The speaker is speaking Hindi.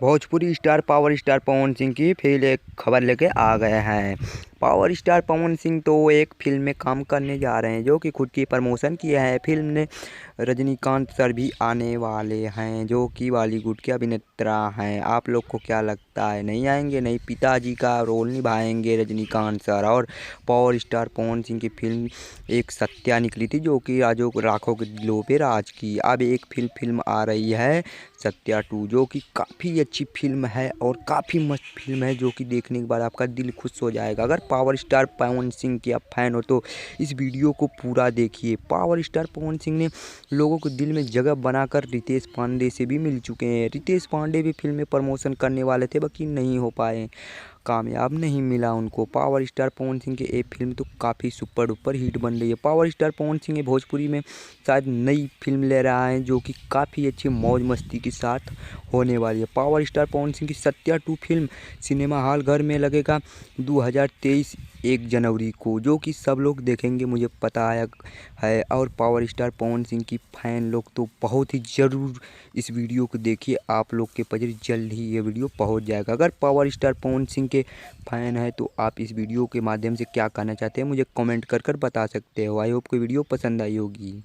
Bhojpuri star power star Pawan Singh की फिर एक खबर लेके आ गए हैं। पावर स्टार पवन सिंह तो एक फिल्म में काम करने जा रहे हैं जो कि खुद की प्रमोशन किया है। फिल्म में रजनीकांत सर भी आने वाले हैं जो कि बॉलीवुड के अभिनेता हैं। आप लोग को क्या लगता है, नहीं आएंगे? नहीं, पिताजी का रोल निभाएंगे रजनीकांत सर। और पावर स्टार पवन सिंह की फिल्म एक सत्या निकली थी जो कि राजों लाखों के दिलों पे राज की। अब एक फिल्म आ रही है सत्या 2 जो कि काफ़ी अच्छी फिल्म है और काफ़ी मस्त फिल्म है जो कि देखने के बाद आपका दिल खुश हो जाएगा। अगर पावर स्टार पवन सिंह के आप फैन हो तो इस वीडियो को पूरा देखिए। पावर स्टार पवन सिंह ने लोगों के दिल में जगह बनाकर रितेश पांडे से भी मिल चुके हैं। रितेश पांडे भी फिल्म में प्रमोशन करने वाले थे बाकी नहीं हो पाए, कामयाब नहीं मिला उनको। पावर स्टार पवन सिंह की ये फिल्म तो काफ़ी सुपर डुपर हिट बन रही है। पावर स्टार पवन सिंह भोजपुरी में शायद नई फिल्म ले रहा है जो कि काफ़ी अच्छी मौज मस्ती के साथ होने वाली है। पावर स्टार पवन सिंह की सत्या 2 फिल्म सिनेमा हॉल घर में लगेगा 2023 1 जनवरी को, जो कि सब लोग देखेंगे मुझे पता है। और पावर स्टार पवन सिंह की फैन लोग तो बहुत ही ज़रूर इस वीडियो को देखिए। आप लोग के पजरी जल्द ही ये वीडियो पहुंच जाएगा। अगर पावर स्टार पवन सिंह के फैन है तो आप इस वीडियो के माध्यम से क्या कहना चाहते हैं मुझे कमेंट कर बता सकते हो। आई होप को वीडियो पसंद आई होगी।